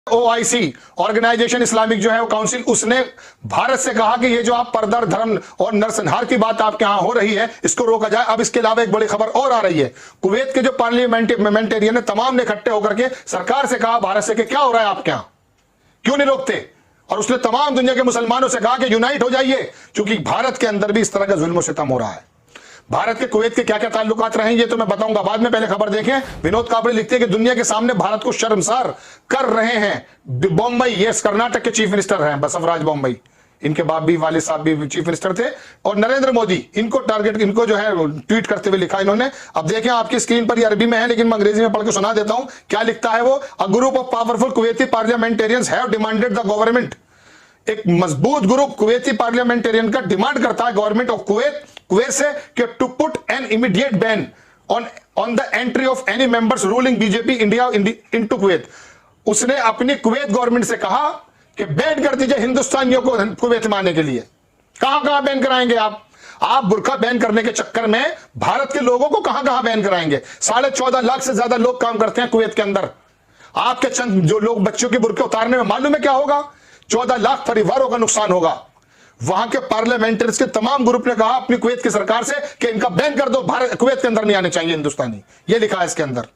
OIC organisation Islamic जो है वो काउंसिल, उसने भारत से कहा कि ये जो आप परदर धर्म और नरसंहार की बात आपके यहां हो रही है इसको रोका जाए। अब इसके अलावा एक बड़ी खबर और आ रही है, कुवैत के जो पार्लियामेंटेरियन है तमाम ने इकट्ठे होकर के सरकार से कहा भारत से कि क्या हो रहा है आपके यहां, क्यों नहीं रोकते। और उसने तमाम दुनिया के मुसलमानों से कहा कि यूनाइट हो जाइए, क्योंकि भारत के अंदर भी इस तरह का जुल्म सितम हो रहा है। भारत के कुवैत के क्या क्या ताल्लुकात रहे ये तो मैं बताऊंगा बाद में, पहले खबर देखें। विनोद काबरे लिखते हैं कि दुनिया के सामने भारत को शर्मसार कर रहे हैं बॉम्बई, ये कर्नाटक के चीफ मिनिस्टर हैं बसवराज बॉम्बई, इनके बाप भी वालिद साहब भी चीफ मिनिस्टर थे, और नरेंद्र मोदी इनको टारगेट, इनको जो है ट्वीट करते हुए लिखा इन्होंने। अब देखें आपकी स्क्रीन पर, ये अरबी में है लेकिन मैं अंग्रेजी में पढ़ के सुना देता हूं क्या लिखता है वो। A group of powerful Kuwaiti parliamentarians have demanded the government, एक मजबूत ग्रुप कुवैती पार्लियामेंटेरियन का डिमांड करता है गवर्नमेंट ऑफ कुवैत से कि to put an immediate ban on the entry of any members ruling BJP India into Kuwait. उसने अपनी Kuwait government से कहा कि बैन कर दीजिए हिंदुस्तानियों को कुवैत में आने के लिए। कहां कहां बैन कराएंगे आप बुर्का बैन करने के चक्कर में भारत के लोगों को कहां कहां बैन कराएंगे। 14.5 लाख से ज्यादा लोग काम करते हैं कुवैत के अंदर। आपके चंद जो लोग बच्चों के बुर्के उतारने में मालूम है क्या होगा, 14 लाख परिवारों का नुकसान होगा। वहां के पार्लियामेंटरीज के तमाम ग्रुप ने कहा अपनी कुवैत की सरकार से कि इनका बैन कर दो, भारत कुवैत के अंदर नहीं आने चाहिए हिंदुस्तानी। ये लिखा है इसके अंदर।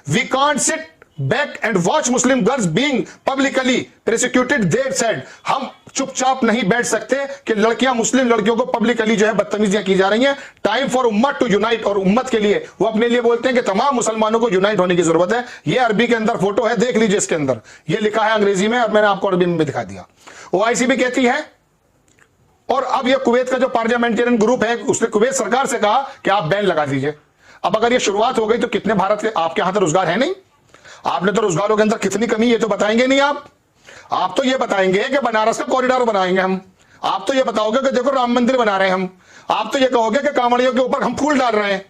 We can't sit back and watch Muslim girls being publicly prosecuted, they said, हम चुपचाप नहीं बैठ सकते कि लड़कियां, मुस्लिम लड़कियों को पब्लिकली जो है बदतमीजियां की जा रही हैं। टाइम फॉर उम्मत टू यूनाइट, और उम्मत के लिए वो अपने लिए बोलते हैं कि तमाम मुसलमानों को यूनाइट होने की जरूरत है। ये अरबी के अंदर फोटो है, देख लीजिए इसके अंदर, ये लिखा है अंग्रेजी में और मैंने आपको अरबी में भी दिखा दिया। ओआईसी भी कहती है, और अब ये कुवैत का जो पार्लियामेंटेरियन ग्रुप है उसने कुवैत सरकार से कहा कि आप बैन लगा दीजिए। अब अगर ये शुरुआत हो गई तो कितने भारत के आपके यहां तो रोजगार है नहीं, आपने तो रोजगारों के अंदर कितनी कमी ये तो बताएंगे नहीं आप तो ये बताएंगे कि बनारस का कॉरिडोर बनाएंगे हम, आप तो ये बताओगे कि देखो राम मंदिर बना रहे हैं हम, आप तो ये कहोगे कि कांवड़ियों के ऊपर हम फूल डाल रहे हैं,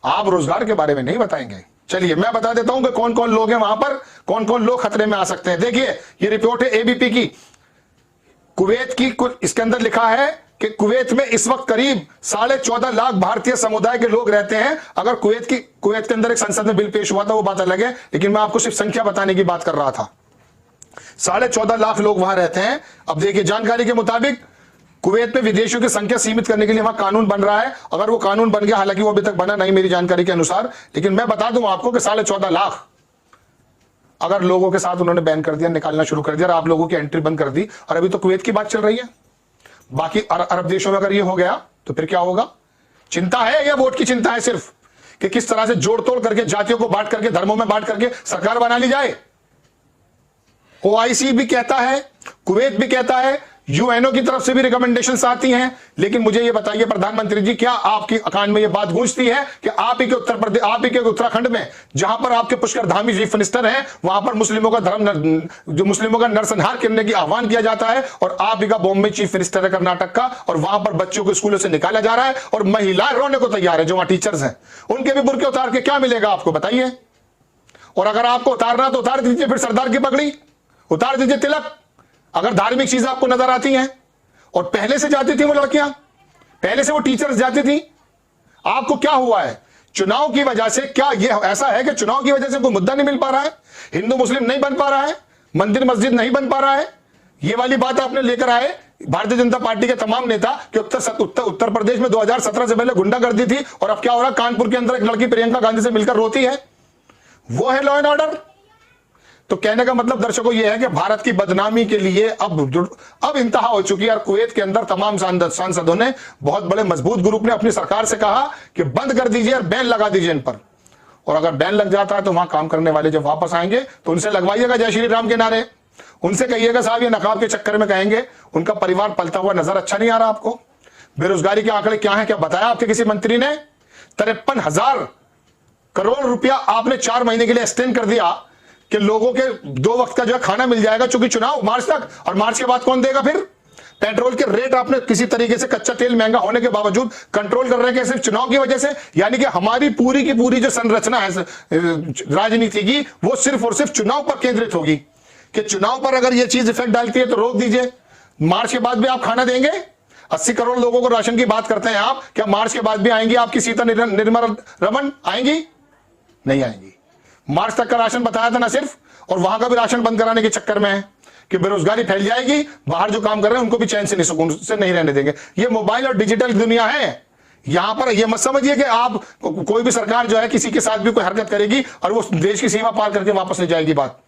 आप रोजगार के बारे में नहीं बताएंगे। चलिए मैं बता देता हूं कि कौन कौन लोग हैं वहां पर, कौन कौन लोग खतरे में आ सकते हैं। देखिए ये रिपोर्ट है एबीपी की, कुवैत की, इसके अंदर लिखा है कि कुवैत में इस वक्त करीब 14.5 लाख भारतीय समुदाय के लोग रहते हैं। अगर कुवैत के अंदर एक संसद में बिल पेश हुआ था वो बात अलग है, लेकिन मैं आपको सिर्फ संख्या बताने की बात कर रहा था। 14.5 लाख लोग वहां रहते हैं। अब देखिए जानकारी के मुताबिक कुवैत में विदेशियों की संख्या सीमित करने के लिए वहां कानून बन रहा है। अगर वो कानून बन गया, हालांकि वो अभी तक बना नहीं मेरी जानकारी के अनुसार, लेकिन मैं बता दूं आपको कि 14.5 लाख अगर लोगों के साथ उन्होंने बैन कर दिया, निकालना शुरू कर दिया, और आप लोगों की एंट्री बंद कर दी, और अभी तो कुवैत की बात चल रही है, बाकी अरब देशों में अगर ये हो गया तो फिर क्या होगा। चिंता है या वोट की चिंता है सिर्फ, कि किस तरह से जोड़ तोड़ करके जातियों को बांट करके, धर्मों में बांट करके सरकार बना ली जाए। ओआईसी भी कहता है, कुवैत भी कहता है, यूएनओ की तरफ से भी रिकमेंडेशंस आती हैं। लेकिन मुझे ये बताइए प्रधानमंत्री जी, क्या आपकी कान में ये बात गूंजती है कि आप ही के उत्तर प्रदेश, आप ही के उत्तराखंड में, जहां पर आपके पुष्कर धामी चीफ मिनिस्टर हैं, वहां पर मुस्लिमों का मुस्लिमों का नरसंहार करने की आह्वान किया जाता है, और आप ही का बॉम्बे चीफ मिनिस्टर है कर्नाटक का, और वहां पर बच्चों को स्कूलों से निकाला जा रहा है, और महिलाएं रोने को तैयार है जो वहां टीचर्स हैं, उनके भी बुर्के उतार के क्या मिलेगा आपको बताइए। और अगर आपको उतारना तो उतार दीजिए, फिर सरदार की पगड़ी उतार दीजिए, तिलक, अगर धार्मिक चीजें आपको नजर आती हैं। और पहले से जाती थी वो लड़कियां, पहले से वो टीचर्स जाती थी। आपको क्या हुआ है चुनाव की वजह से? क्या ये ऐसा है कि चुनाव की वजह से कोई मुद्दा नहीं मिल पा रहा है, हिंदू मुस्लिम नहीं बन पा रहा है, मंदिर मस्जिद नहीं बन पा रहा है? ये वाली बात आपने लेकर आए भारतीय जनता पार्टी के तमाम नेता कि उत्तर प्रदेश में 2017 से पहले गुंडागर्दी थी, और अब क्या हो रहा, कानपुर के अंदर एक लड़की प्रियंका गांधी से मिलकर रोती है। वो है लॉ एंड ऑर्डर। तो कहने का मतलब दर्शकों ये है कि भारत की बदनामी के लिए अब इंतहा हो चुकी है। और कुवैत के अंदर तमाम सांसदों ने, बहुत बड़े मजबूत ग्रुप ने अपनी सरकार से कहा कि बंद कर दीजिए और बैन लगा दीजिए इन पर। और अगर बैन लग जाता है तो वहां काम करने वाले जब वापस आएंगे तो उनसे लगवाइएगा जय श्री राम के नारे, उनसे कहिएगा साहब ये नकाब के चक्कर में कहेंगे उनका परिवार पलता हुआ नजर अच्छा नहीं आ रहा आपको। बेरोजगारी के आंकड़े क्या है, क्या बताया आपके किसी मंत्री ने? 53,000 करोड़ रुपया आपने 4 महीने के लिए एक्सटेंड कर दिया कि लोगों के 2 वक्त का जो है खाना मिल जाएगा, चूंकि चुनाव मार्च तक, और मार्च के बाद कौन देगा फिर? पेट्रोल के रेट आपने किसी तरीके से, कच्चा तेल महंगा होने के बावजूद कंट्रोल कर रहे हैं सिर्फ चुनाव की वजह से। यानी कि हमारी पूरी की पूरी जो संरचना है राजनीति की, वो सिर्फ और सिर्फ चुनाव पर केंद्रित होगी कि चुनाव पर अगर ये चीज इफेक्ट डालती है तो रोक दीजिए। मार्च के बाद भी आप खाना देंगे? 80 करोड़ लोगों को राशन की बात करते हैं आप, क्या मार्च के बाद भी आएंगी आपकी सीता निर्मला रमन? आएंगी? नहीं आएंगी। मार्च तक का राशन बताया था ना सिर्फ, और वहां का भी राशन बंद कराने के चक्कर में है कि बेरोजगारी फैल जाएगी, बाहर जो काम कर रहे हैं उनको भी चैन से नहीं, सुकून से नहीं रहने देंगे। ये मोबाइल और डिजिटल दुनिया है। यहां पर ये मत समझिए कि आप कोई भी सरकार जो है किसी के साथ भी कोई हरकत करेगी और वो देश की सीमा पार करके वापस नहीं जाएगी बात।